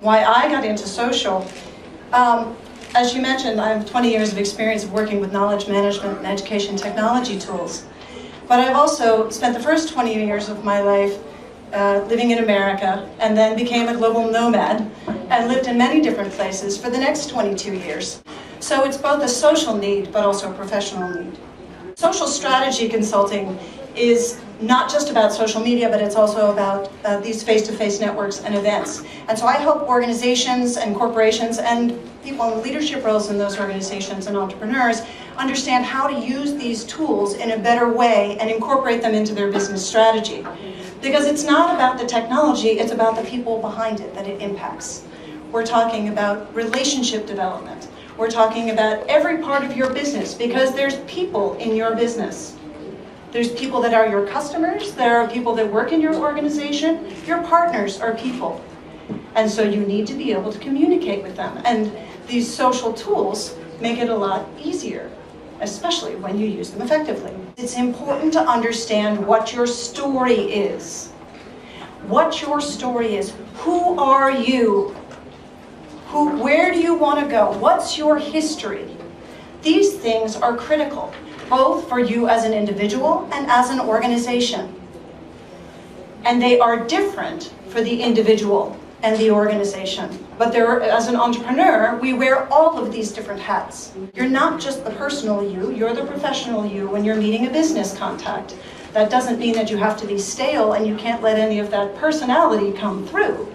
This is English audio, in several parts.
Why I got into social, as you mentioned, I have 20 years of experience of working with knowledge management and education technology tools. But I've also spent the first 20 years of my life living in America, and then became a global nomad and lived in many different places for the next 22 years. So it's both a social need, but also a professional need. Social strategy consulting is not just about social media, but it's also about these face-to-face networks and events. And so I help organizations and corporations and people in leadership roles in those organizations and entrepreneurs understand how to use these tools in a better way and incorporate them into their business strategy. Because it's not about the technology, it's about the people behind it that it impacts. We're talking about relationship development. We're talking about every part of your business, because there's people in your business. There's people that are your customers, there are people that work in your organization, your partners are people. And so you need to be able to communicate with them. And these social tools make it a lot easier, especially when you use them effectively. It's important to understand what your story is. What your story is. Who are you? Where do you want to go? What's your history? These things are critical, both for you as an individual and as an organization. And they are different for the individual and the organization. But as an entrepreneur, we wear all of these different hats. You're not just the personal you, you're the professional you when you're meeting a business contact. That doesn't mean that you have to be stale and you can't let any of that personality come through.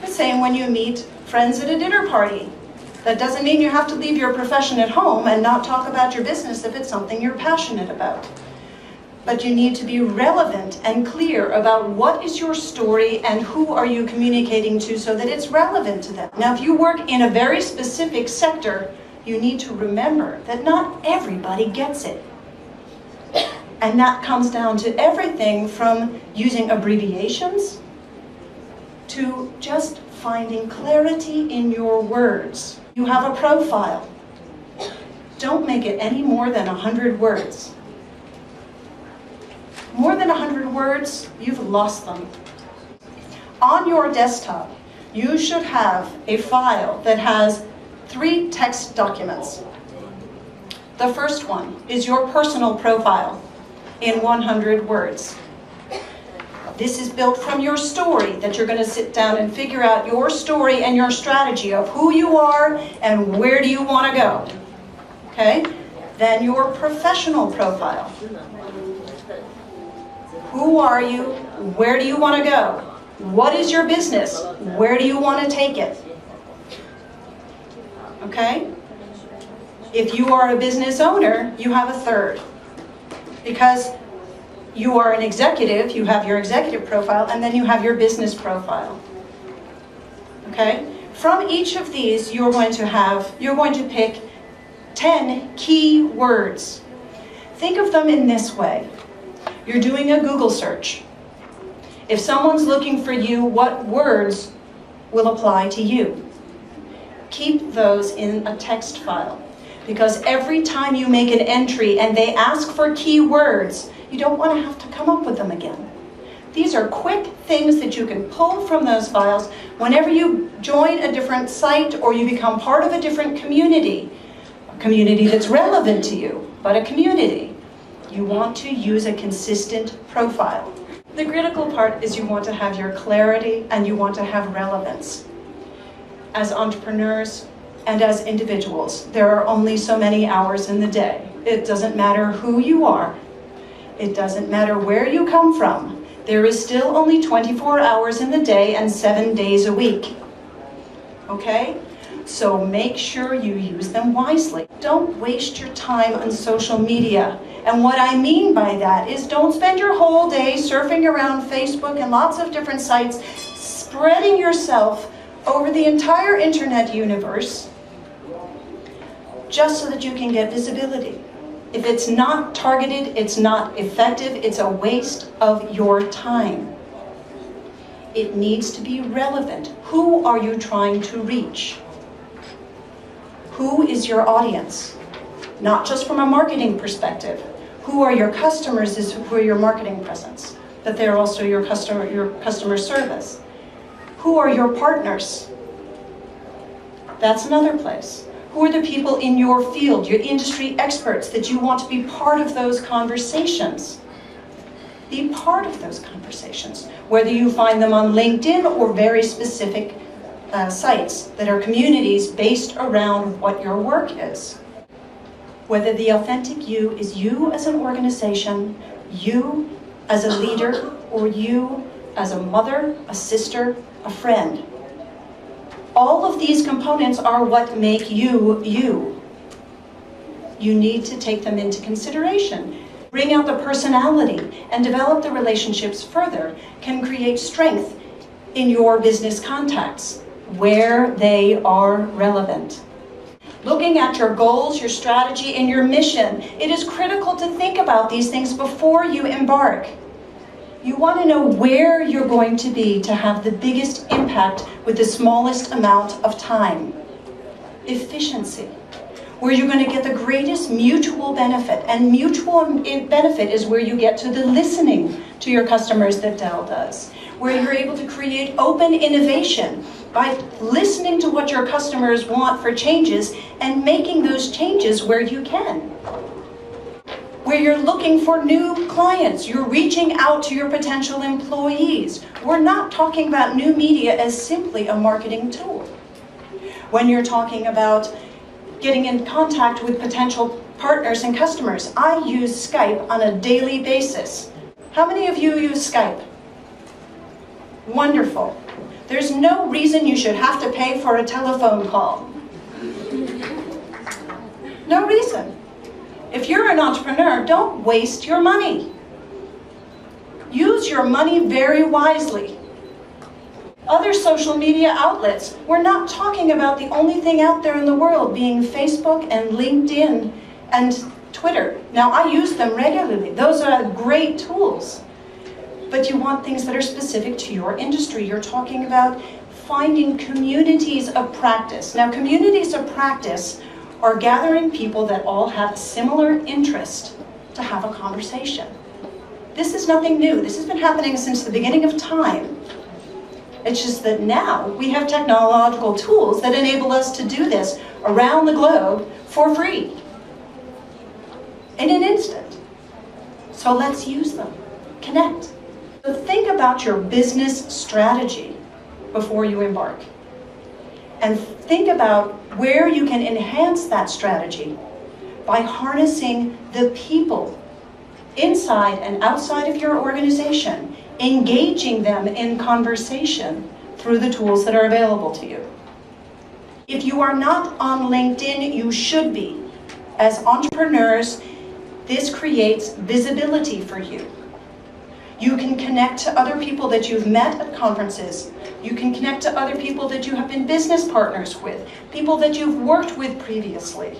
The same when you meet friends at a dinner party. That doesn't mean you have to leave your profession at home and not talk about your business if it's something you're passionate about. But you need to be relevant and clear about what is your story and who are you communicating to so that it's relevant to them. Now, if you work in a very specific sector, you need to remember that not everybody gets it. And that comes down to everything from using abbreviations to just finding clarity in your words. You have a profile. Don't make it any more than 100 words. More than 100 words, you've lost them. On your desktop, you should have a file that has 3 text documents. The first one is your personal profile in 100 words. This is built from your story, that you're going to sit down and figure out your story and your strategy of who you are and where do you want to go. Okay? Then your professional profile. Who are you? Where do you want to go? What is your business? Where do you want to take it? Okay? If you are a business owner, you have a third. Because you are an executive, you have your executive profile, and then you have your business profile. Okay? From each of these, you're going to pick 10 key words. Think of them in this way. You're doing a Google search. If someone's looking for you, what words will apply to you? Keep those in a text file. Because every time you make an entry and they ask for keywords, you don't want to have to come up with them again. These are quick things that you can pull from those files whenever you join a different site or you become part of a different community. A community that's relevant to you, but a community. You want to use a consistent profile. The critical part is you want to have your clarity and you want to have relevance. As entrepreneurs and as individuals, there are only so many hours in the day. It doesn't matter who you are. It doesn't matter where you come from. There is still only 24 hours in the day and 7 days a week. Okay? So make sure you use them wisely. Don't waste your time on social media. And what I mean by that is don't spend your whole day surfing around Facebook and lots of different sites, spreading yourself over the entire internet universe just so that you can get visibility. If it's not targeted, it's not effective, it's a waste of your time. It needs to be relevant. Who are you trying to reach? Who is your audience? Not just from a marketing perspective. Who are your customers is who are your marketing presence, but they're also your customer service. Who are your partners? That's another place. Who are the people in your field, your industry experts, that you want to be part of those conversations? Be part of those conversations, whether you find them on LinkedIn or very specific sites that are communities based around what your work is. Whether the authentic you is you as an organization, you as a leader, or you as a mother, a sister, a friend. All of these components are what make you, you. You need to take them into consideration. Bring out the personality and develop the relationships further can create strength in your business contacts where they are relevant. Looking at your goals, your strategy, and your mission, it is critical to think about these things before you embark. You want to know where you're going to be to have the biggest impact with the smallest amount of time. Efficiency, where you're going to get the greatest mutual benefit. And mutual benefit is where you get to the listening to your customers that Dell does, where you're able to create open innovation by listening to what your customers want for changes and making those changes where you can. Where you're looking for new clients, you're reaching out to your potential employees. We're not talking about new media as simply a marketing tool. When you're talking about getting in contact with potential partners and customers, I use Skype on a daily basis. How many of you use Skype? Wonderful. There's no reason you should have to pay for a telephone call. No reason. If you're an entrepreneur, don't waste your money. Use your money very wisely. Other social media outlets, we're not talking about the only thing out there in the world being Facebook and LinkedIn and Twitter. Now, I use them regularly. Those are great tools. But you want things that are specific to your industry. You're talking about finding communities of practice. Now, communities of practice are gathering people that all have a similar interest to have a conversation. This is nothing new. This has been happening since the beginning of time. It's just that now we have technological tools that enable us to do this around the globe for free in an instant. So let's use them. Connect. So think about your business strategy before you embark. And think about where you can enhance that strategy by harnessing the people inside and outside of your organization, engaging them in conversation through the tools that are available to you. If you are not on LinkedIn, you should be. As entrepreneurs, this creates visibility for you. You can connect to other people that you've met at conferences. You can connect to other people that you have been business partners with, people that you've worked with previously.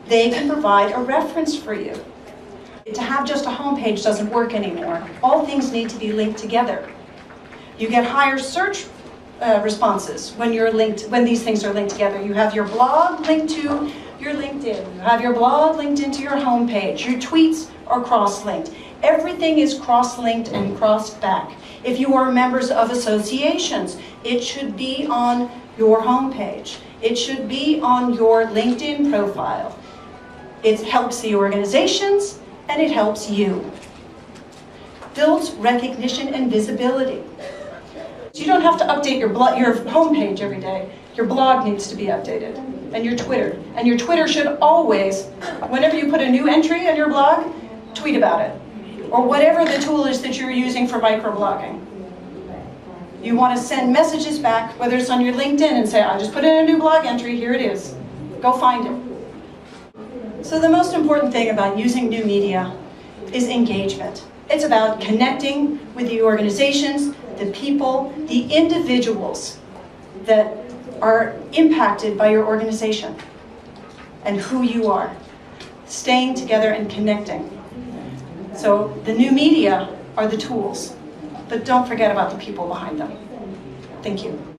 They can provide a reference for you. To have just a homepage doesn't work anymore. All things need to be linked together. You get higher search responses when these things are linked together. You have your blog linked to your LinkedIn. You have your blog linked into your homepage. Your tweets are cross-linked. Everything is cross-linked and crossed back. If you are members of associations, it should be on your homepage. It should be on your LinkedIn profile. It helps the organizations and it helps you. Builds recognition and visibility. So you don't have to update your homepage every day. Your blog needs to be updated, and your Twitter. And your Twitter should always, whenever you put a new entry on your blog, tweet about it. Or whatever the tool is that you're using for microblogging. You want to send messages back, whether it's on your LinkedIn, and say, I just put in a new blog entry, here it is. Go find it. So the most important thing about using new media is engagement. It's about connecting with the organizations, the people, the individuals that are impacted by your organization and who you are. Staying together and connecting. So the new media are the tools, but don't forget about the people behind them. Thank you.